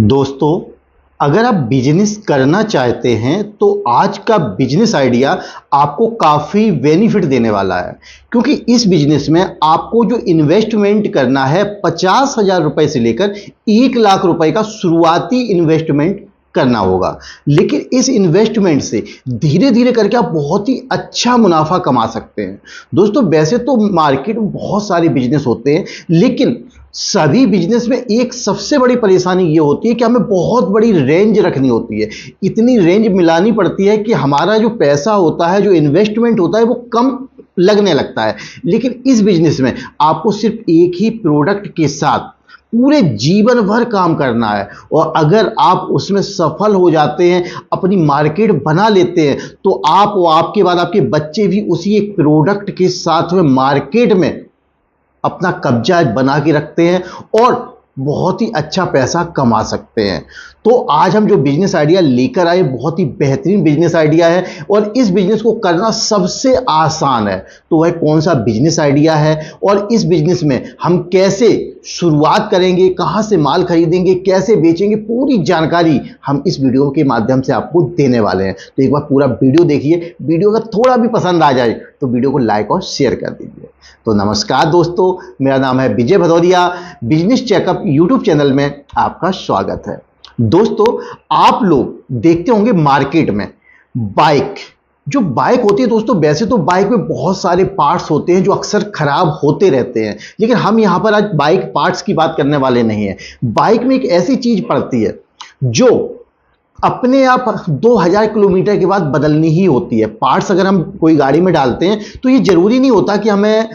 दोस्तों, अगर आप बिजनेस करना चाहते हैं तो आज का बिजनेस आइडिया आपको काफ़ी बेनिफिट देने वाला है। क्योंकि इस बिजनेस में आपको जो इन्वेस्टमेंट करना है 50,000 रुपए से लेकर 1 लाख रुपए का शुरुआती इन्वेस्टमेंट करना होगा। लेकिन इस इन्वेस्टमेंट से धीरे धीरे करके आप बहुत ही अच्छा मुनाफा कमा सकते हैं। दोस्तों, वैसे तो मार्केट में बहुत सारे बिजनेस होते हैं, लेकिन सभी बिजनेस में एक सबसे बड़ी परेशानी ये होती है कि हमें बहुत बड़ी रेंज रखनी होती है। इतनी रेंज मिलानी पड़ती है कि हमारा जो पैसा होता है, जो इन्वेस्टमेंट होता है, वो कम लगने लगता है। लेकिन इस बिजनेस में आपको सिर्फ एक ही प्रोडक्ट के साथ पूरे जीवन भर काम करना है, और अगर आप उसमें सफल हो जाते हैं, अपनी मार्केट बना लेते हैं, तो आप और आपके बाद आपके बच्चे भी उसी एक प्रोडक्ट के साथ में मार्केट में अपना कब्जा बना के रखते हैं और बहुत ही अच्छा पैसा कमा सकते हैं। तो आज हम जो बिजनेस आइडिया लेकर आए, बहुत ही बेहतरीन बिजनेस आइडिया है और इस बिजनेस को करना सबसे आसान है। तो वह कौन सा बिजनेस आइडिया है और इस बिजनेस में हम कैसे शुरुआत करेंगे, कहां से माल खरीदेंगे, कैसे बेचेंगे, पूरी जानकारी हम इस वीडियो के माध्यम से आपको देने वाले हैं। तो एक बार पूरा वीडियो देखिए। वीडियो अगर थोड़ा भी पसंद आ जाए तो वीडियो को लाइक और शेयर कर दीजिए। तो नमस्कार दोस्तों, मेरा नाम है Vijay Bhadauria. Business checkup YouTube channel में आपका स्वागत है। दोस्तों, आप लोग देखते होंगे मार्केट में जो बाइक होती है। दोस्तों, वैसे तो बाइक में बहुत सारे पार्ट्स होते हैं जो अक्सर खराब होते रहते हैं, लेकिन हम यहां पर आज बाइक पार्ट्स की बात करने वाले नहीं हैं। बाइक में एक ऐसी चीज पड़ती है जो अपने आप 2000 किलोमीटर के बाद बदलनी ही होती है। पार्ट्स अगर हम कोई गाड़ी में डालते हैं तो ये जरूरी नहीं होता कि हमें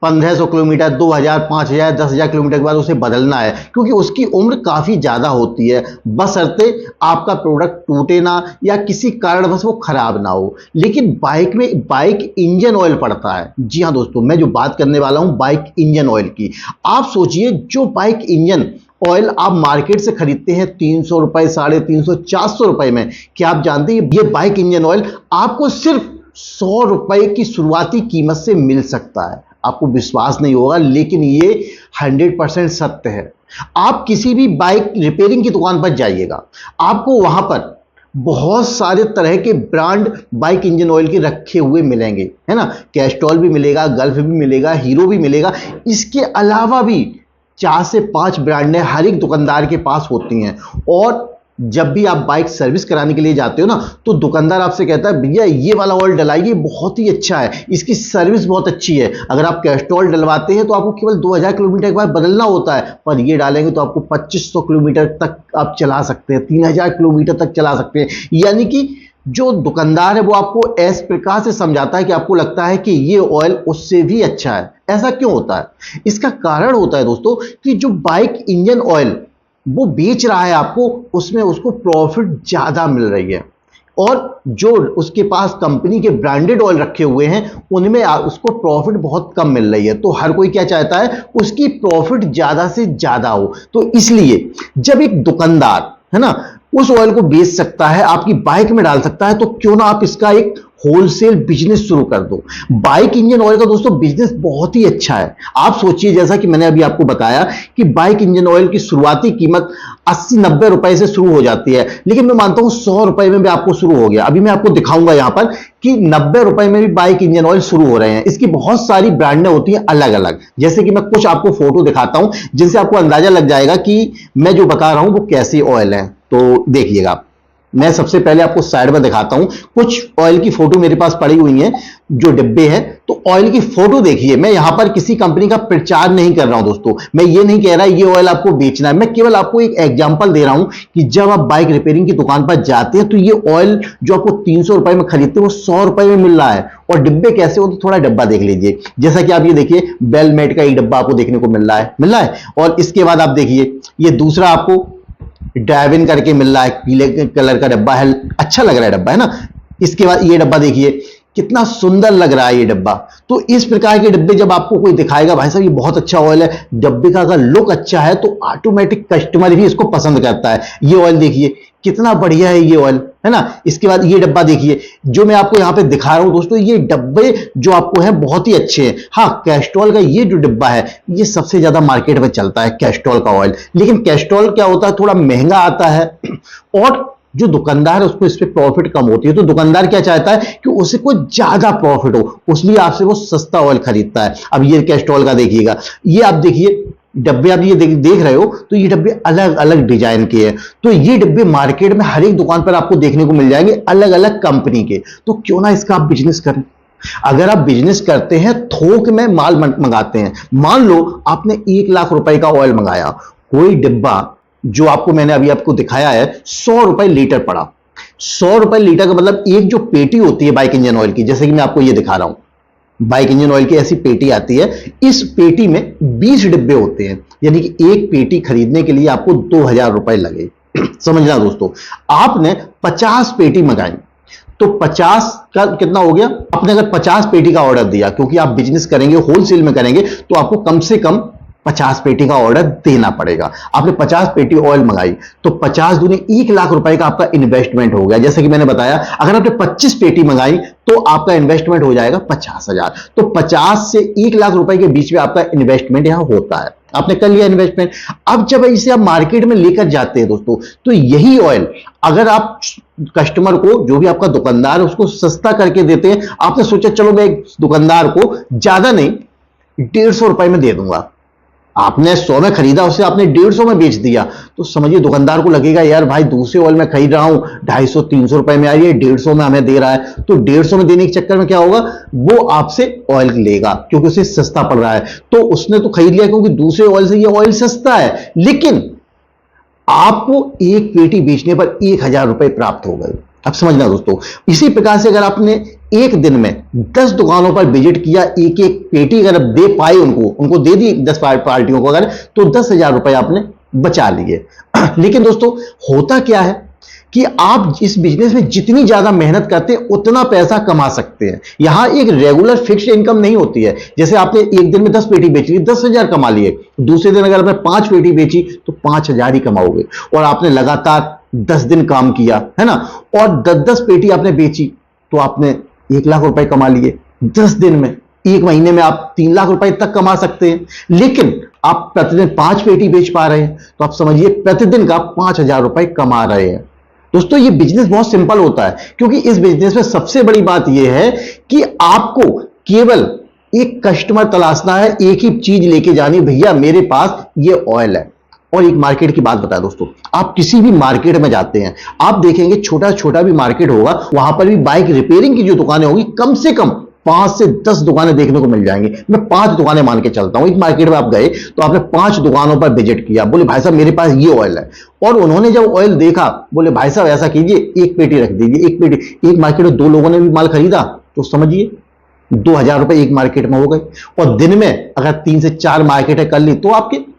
1500 किलोमीटर, 2000, 5000, 10,000 किलोमीटर के बाद उसे बदलना है, क्योंकि उसकी उम्र काफ़ी ज़्यादा होती है, बशर्ते आपका प्रोडक्ट टूटे ना या किसी कारणवश वो खराब ना हो। लेकिन बाइक में बाइक इंजन ऑयल पड़ता है। जी हाँ दोस्तों, मैं जो बात करने वाला हूँ बाइक इंजन ऑयल की। आप सोचिए, जो बाइक इंजन ऑयल आप मार्केट से खरीदते हैं 300 रुपए, 350, 400 रुपए में, क्या आप जानते हैं ये बाइक इंजन ऑयल आपको सिर्फ 100 रुपए की शुरुआती कीमत से मिल सकता है। आपको विश्वास नहीं होगा, लेकिन ये 100% सत्य है। आप किसी भी बाइक रिपेयरिंग की दुकान पर जाइएगा, आपको वहां पर बहुत सारे तरह के ब्रांड बाइक इंजन ऑयल के रखे हुए मिलेंगे, है ना। कैस्ट्रॉल भी मिलेगा, गल्फ भी मिलेगा, हीरो भी मिलेगा। इसके अलावा भी 4 से 5 ब्रांडें हर एक दुकानदार के पास होती हैं। और जब भी आप बाइक सर्विस कराने के लिए जाते हो ना, तो दुकानदार आपसे कहता है भैया ये वाला ऑयल डलाइए, बहुत ही अच्छा है, इसकी सर्विस बहुत अच्छी है। अगर आप कैस्ट्रॉल डलवाते हैं तो आपको केवल 2000 किलोमीटर के बाद बदलना होता है, पर ये डालेंगे तो आपको 2500 किलोमीटर तक आप चला सकते हैं, 3000 किलोमीटर तक चला सकते हैं। यानी कि जो दुकानदार है वो आपको इस प्रकार से समझाता है कि आपको लगता है कि ये ऑयल उससे भी अच्छा है। ऐसा क्यों होता है? इसका कारण होता है दोस्तों कि जो बाइक इंजन ऑयल वो बेच रहा है आपको, उसमें उसको प्रॉफिट ज्यादा मिल रही है, और जो उसके पास कंपनी के ब्रांडेड ऑयल रखे हुए हैं उनमें उसको प्रॉफिट बहुत कम मिल रही है। तो हर कोई क्या चाहता है, उसकी प्रॉफिट ज्यादा से ज्यादा हो। तो इसलिए जब एक दुकानदार, है ना, उस ऑयल को बेच सकता है, आपकी बाइक में डाल सकता है, तो क्यों ना आप इसका एक होलसेल बिजनेस शुरू कर दो। बाइक इंजन ऑयल का दोस्तों बिजनेस बहुत ही अच्छा है। आप सोचिए, जैसा कि मैंने अभी आपको बताया कि बाइक इंजन ऑयल की शुरुआती कीमत 80-90 रुपए से शुरू हो जाती है, लेकिन मैं मानता हूं 100 रुपए में भी आपको शुरू हो गया। अभी मैं आपको दिखाऊंगा यहां पर कि 90 रुपए में भी बाइक इंजन ऑयल शुरू हो रहे हैं। इसकी बहुत सारी ब्रांडें होती हैं अलग अलग, जैसे कि मैं कुछ आपको फोटो दिखाता हूं जिनसे आपको अंदाजा लग जाएगा कि मैं जो बता रहा हूं वो कैसे ऑयल है। तो देखिएगा, मैं सबसे पहले आपको साइड में दिखाता हूं। कुछ ऑयल की फोटो मेरे पास पड़ी हुई हैं, जो डिब्बे हैं। तो ऑयल की फोटो देखिए। मैं यहां पर किसी कंपनी का प्रचार नहीं कर रहा हूं दोस्तों, मैं ये नहीं कह रहा ये ऑयल आपको बेचना है। मैं केवल आपको एक एग्जांपल दे रहा हूं कि जब आप बाइक रिपेयरिंग की दुकान पर जाते हैं तो ये ऑयल जो आपको 300 रुपए में खरीदते हैं वो 100 रुपए में मिल रहा है। और डिब्बे कैसे हो, तो थोड़ा डब्बा देख लीजिए। जैसा कि आप ये देखिए, बेलमेट का एक डब्बा आपको देखने को मिल रहा है। और इसके बाद आप देखिए, ये दूसरा आपको ड्राइविन करके मिल रहा है, पीले कलर का डब्बा है, अच्छा लग रहा है डब्बा, है ना। इसके बाद ये डब्बा देखिए, कितना सुंदर लग रहा है ये डब्बा। तो इस प्रकार के डब्बे जब आपको कोई दिखाएगा, भाई साहब ये बहुत अच्छा ऑयल है, डब्बे का अगर लुक अच्छा है तो ऑटोमेटिक कस्टमर भी इसको पसंद करता है। ये ऑयल देखिए कितना बढ़िया है ये ऑयल, है ना। इसके बाद ये डब्बा देखिए जो मैं आपको यहां पे दिखा रहा हूं दोस्तों, ये डब्बे जो आपको है बहुत ही अच्छे हैं। हाँ, कैस्ट्रॉल का ये जो डिब्बा है ये सबसे ज्यादा मार्केट में चलता है, कैस्ट्रॉल का ऑयल। लेकिन कैस्ट्रॉल क्या होता है, थोड़ा महंगा आता है और जो दुकानदार है उसको इस पे प्रॉफिट कम होती है। तो दुकानदार क्या चाहता है कि उसे कोई ज्यादा प्रॉफिट हो, उसलिए आपसे वो सस्ता ऑयल खरीदता है। अब ये कैस्ट्रॉल का देखिएगा, ये आप देखिए डब्बे, आप ये देख रहे हो तो ये डब्बे अलग अलग डिजाइन के हैं। तो ये डब्बे मार्केट में हर एक दुकान पर आपको देखने को मिल जाएंगे, अलग अलग कंपनी के। तो क्यों ना इसका आप बिजनेस करें। अगर आप बिजनेस करते हैं, थोक में माल मंगाते हैं, मान लो आपने 1 लाख रुपए का ऑयल मंगाया, कोई डिब्बा जो आपको मैंने अभी आपको दिखाया है 100 रुपए लीटर पड़ा। 100 रुपए लीटर का मतलब एक जो पेटी होती है बाइक इंजन ऑयल की, जैसे कि मैं आपको ये दिखा रहा हूं, बाइक इंजन ऑयल की ऐसी पेटी आती है, इस पेटी में 20 डिब्बे होते हैं, यानी कि एक पेटी खरीदने के लिए आपको 2000 रुपए लगे। समझना दोस्तों, आपने 50 पेटी मंगाई तो 50 का कितना हो गया, आपने अगर 50 पेटी का ऑर्डर दिया, क्योंकि आप बिजनेस करेंगे होलसेल में करेंगे तो आपको कम से कम 50 पेटी का ऑर्डर देना पड़ेगा। आपने 50 पेटी ऑयल मंगाई तो 50 दूनी 1 लाख रुपए का आपका इन्वेस्टमेंट हो गया। जैसे कि मैंने बताया, अगर आपने 25 पेटी मंगाई तो आपका इन्वेस्टमेंट हो जाएगा 50,000। तो 50 से 1 लाख रुपए के बीच में आपका इन्वेस्टमेंट यहां होता है। आपने कर लिया इन्वेस्टमेंट। अब जब इसे आप मार्केट में लेकर जाते हैं दोस्तों, तो यही ऑयल अगर आप कस्टमर को, जो भी आपका दुकानदार है, उसको सस्ता करके देते हैं, आपने सोचा चलो मैं एक दुकानदार को ज्यादा नहीं 150 रुपए में दे दूंगा, आपने 100 में खरीदा, उसे आपने 150 में बेच दिया, तो समझिए दुकानदार को लगेगा यार भाई दूसरे ऑयल में खरीद रहा हूं 250-300 रुपए में, आ रही है 150 में हमें दे रहा है। तो 150 में देने के चक्कर में क्या होगा, वो आपसे ऑयल लेगा क्योंकि उसे सस्ता पड़ रहा है। तो उसने तो खरीद लिया क्योंकि दूसरे ऑयल से ये ऑयल सस्ता है, लेकिन आपको एक पेटी बेचने पर 1000 रुपए प्राप्त हो गए। अब समझना दोस्तों, इसी प्रकार से अगर आपने एक दिन में 10 दुकानों पर विजिट किया, एक एक पेटी अगर आप दे पाए, उनको दे दी 10 पार्टियों को अगर, तो 10,000 रुपए आपने बचा लिए। लेकिन दोस्तों होता क्या है कि आप इस बिजनेस में जितनी ज्यादा मेहनत करते हैं उतना पैसा कमा सकते हैं। यहां एक रेगुलर फिक्स्ड इनकम नहीं होती है। जैसे आपने एक दिन में 10 पेटी बेची, 10,000 कमा लिए, दूसरे दिन अगर आपने 5 पेटी बेची तो 5,000 ही कमाओगे। और आपने लगातार 10 दिन काम किया, है ना, और 10-10 पेटी आपने बेची तो आपने 1 लाख रुपए कमा लिए 10 दिन में। एक महीने में आप 3 लाख रुपए तक कमा सकते हैं। लेकिन आप प्रतिदिन 5 पेटी बेच पा रहे हैं तो आप समझिए प्रतिदिन का 5,000 रुपए कमा रहे हैं। दोस्तों ये बिजनेस बहुत सिंपल होता है, क्योंकि इस बिजनेस में सबसे बड़ी बात यह है कि आपको केवल एक कस्टमर तलाशना है, एक ही चीज लेके जानी, भैया मेरे पास ये ऑयल है। और एक मार्केट की बात बताया दोस्तों, आप किसी भी मार्केट में जाते हैं, आप देखेंगे छोटा छोटा भी मार्केट होगा, वहां पर भी बाइक रिपेयरिंग की जो दुकानें होंगी, कम से कम 5 से 10 दुकानें देखने को मिल जाएंगी। मैं 5 दुकानें मान के चलता हूं। एक मार्केट में आप गए तो आपने 5 दुकानों पर विजिट किया, बोले भाई साहब मेरे पास ये ऑयल है, और उन्होंने जब ऑयल देखा बोले भाई साहब ऐसा कीजिए एक पेटी रख दीजिए, एक पेटी। एक मार्केट में 2 लोगों ने भी माल खरीदा तो समझिए 2,000 रुपए एक मार्केट में हो गए। और दिन में अगर 3 से 4 मार्केटें कर ली तो आपके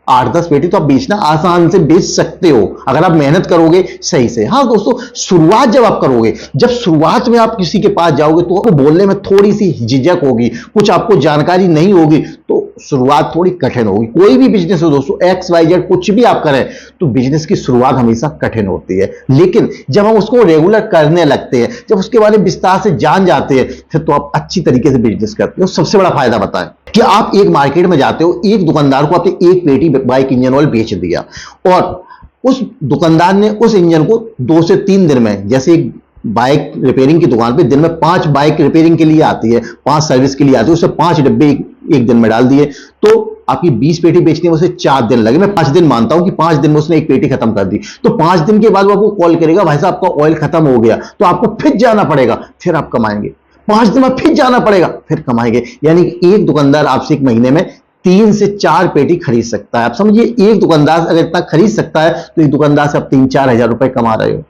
8-10 पेटी तो आप बेचना आसान से बेच सकते हो, अगर आप मेहनत करोगे सही से। हाँ दोस्तों, शुरुआत जब आप करोगे, जब शुरुआत में आप किसी के पास जाओगे तो आपको बोलने में थोड़ी सी झिझक होगी, कुछ आपको जानकारी नहीं होगी, तो शुरुआत थोड़ी कठिन होगी। कोई भी बिजनेस हो दोस्तों, XYZ कुछ भी आप करें तो बिजनेस की शुरुआत हमेशा कठिन होती है। लेकिन जब हम उसको रेगुलर करने लगते हैं, जब उसके बारे में विस्तार से जान जाते हैं, फिर तो आप अच्छी तरीके से बिजनेस करते हो। सबसे बड़ा फायदा बताएं कि आप एक मार्केट में जाते हो, एक दुकानदार को आपने एक पेटी बाइक इंजन ऑयल बेच दिया, और उस दुकानदार ने उस इंजन को 2 से 3 दिन में, जैसे एक बाइक रिपेयरिंग की दुकान पे दिन में 5 बाइक रिपेयरिंग के लिए आती है, 5 सर्विस के लिए आती है, उससे 5 डब्बे एक दिन में डाल दिए, तो आपकी 20 पेटी बेचने में उसे 4 दिन लगे। मैं 5 दिन मानता हूं कि 5 दिन में उसने एक पेटी खत्म कर दी। तो 5 दिन के बाद वो आपको कॉल करेगा, भाई साहब आपका ऑयल खत्म हो गया, तो आपको फिर जाना पड़ेगा, फिर आप कमाएंगे। 5 दिन में फिर जाना पड़ेगा, फिर कमाएंगे। यानी कि एक दुकानदार आपसे एक महीने में 3 से 4 पेटी खरीद सकता है। आप समझिए एक दुकानदार अगर इतना खरीद सकता है तो एक दुकानदार से आप 3-4 हजार रुपए कमा रहे हो।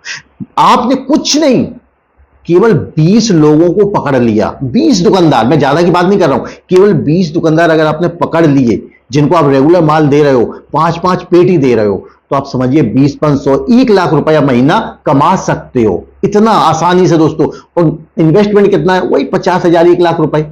आपने कुछ नहीं, केवल 20 लोगों को पकड़ लिया, 20 दुकानदार, मैं ज्यादा की बात नहीं कर रहा हूं, केवल 20 दुकानदार अगर आपने पकड़ लिए जिनको आप रेगुलर माल दे रहे हो, 5-5 पेटी दे रहे हो, तो आप समझिए 20-500 1 लाख रुपया महीना कमा सकते हो, इतना आसानी से दोस्तों। और इन्वेस्टमेंट कितना है, वही 50,000 1 लाख रुपए।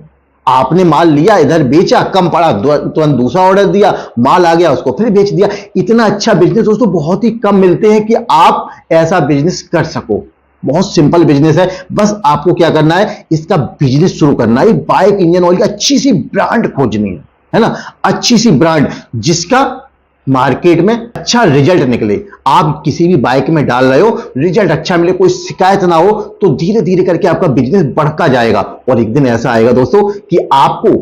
आपने माल लिया, इधर बेचा, कम पड़ा, तुरंत दूसरा ऑर्डर दिया, माल आ गया, उसको फिर बेच दिया। इतना अच्छा बिजनेस दोस्तों बहुत ही कम मिलते हैं कि आप ऐसा बिजनेस कर सको। बहुत सिंपल बिजनेस है, बस आपको क्या करना है, इसका बिजनेस शुरू करना है। बाइक इंजन ऑयल की अच्छी सी ब्रांड खोजनी है ना, अच्छी सी ब्रांड जिसका मार्केट में अच्छा रिजल्ट निकले। आप किसी भी बाइक में डाल रहे हो, रिजल्ट अच्छा मिले, कोई शिकायत ना हो, तो धीरे धीरे करके आपका बिजनेस बढ़ता जाएगा। और एक दिन ऐसा आएगा दोस्तों कि आपको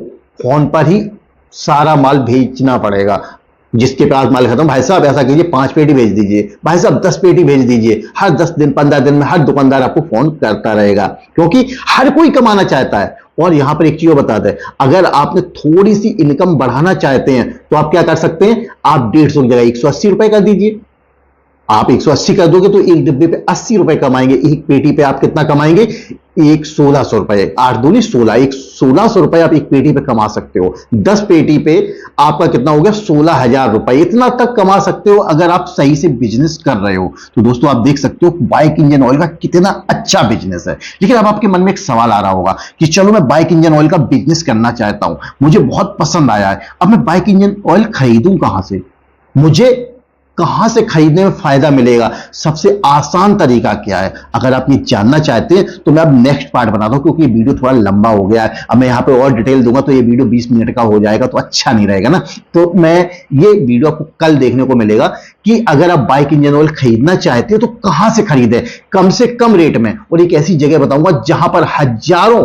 फोन पर ही सारा माल भेजना पड़ेगा। जिसके पास माल खत्म, भाई साहब ऐसा कीजिए 5 पेटी भेज दीजिए, भाई साहब 10 पेटी भेज दीजिए। हर 10 दिन 15 दिन में हर दुकानदार आपको फोन करता रहेगा, क्योंकि हर कोई कमाना चाहता है। और यहां पर एक चीज बताते हैं, अगर आपने थोड़ी सी इनकम बढ़ाना चाहते हैं तो आप क्या कर सकते हैं, आप 150 की जगह 180 रुपए कर दीजिए। आप 180 कर दोगे तो एक डिब्बे पे 80 रुपए कमाएंगे। एक पेटी पे आप कितना कमाएंगे, एक 1600 रुपए, 8 दूनी 16, एक 1600 रुपए आप एक पेटी पे कमा सकते हो। 10 पेटी पे आपका कितना हो गया, 16,000 रुपए। इतना तक कमा सकते हो अगर आप सही से बिजनेस कर रहे हो। तो दोस्तों आप देख सकते हो बाइक इंजन ऑयल का कितना अच्छा बिजनेस है। लेकिन अब आपके मन में एक सवाल आ रहा होगा कि चलो मैं बाइक इंजन ऑयल का बिजनेस करना चाहता हूं, मुझे बहुत पसंद आया है, अब मैं बाइक इंजन ऑयल खरीदूं कहां से, मुझे कहां से खरीदने में फायदा मिलेगा, सबसे आसान तरीका क्या है? अगर आप ये जानना चाहते हैं तो मैं अब नेक्स्ट पार्ट बनाता हूं, क्योंकि ये वीडियो थोड़ा लंबा हो गया है। अब मैं यहां पे और डिटेल दूंगा तो ये वीडियो 20 मिनट का हो जाएगा, तो अच्छा नहीं रहेगा ना। तो मैं ये वीडियो आपको कल देखने को मिलेगा कि अगर आप बाइक इंजन ऑयल खरीदना चाहते हैं तो कहां से खरीदें कम से कम रेट में। और एक ऐसी जगह बताऊंगा जहां पर हजारों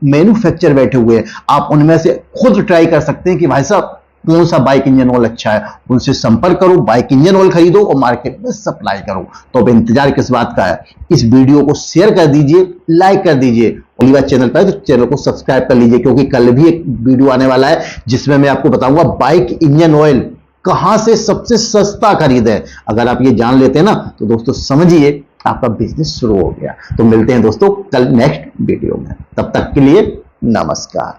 मैन्युफैक्चर बैठे हुए हैं, आप उनमें से खुद ट्राई कर सकते हैं कि भाई साहब कौन सा बाइक इंजन ऑयल अच्छा है। उनसे संपर्क करो, बाइक इंजन ऑयल खरीदो और मार्केट में सप्लाई करो। तो अब इंतजार किस बात का है, इस वीडियो को शेयर कर दीजिए, लाइक कर दीजिए। पहली बार चैनल पर है तो चैनल को सब्सक्राइब कर लीजिए, क्योंकि कल भी एक वीडियो आने वाला है जिसमें मैं आपको बताऊंगा बाइक इंजन ऑयल कहां से सबसे सस्ता खरीदे। अगर आप ये जान लेते हैं ना तो दोस्तों समझिए आपका बिजनेस शुरू हो गया। तो मिलते हैं दोस्तों कल नेक्स्ट वीडियो में, तब तक के लिए नमस्कार।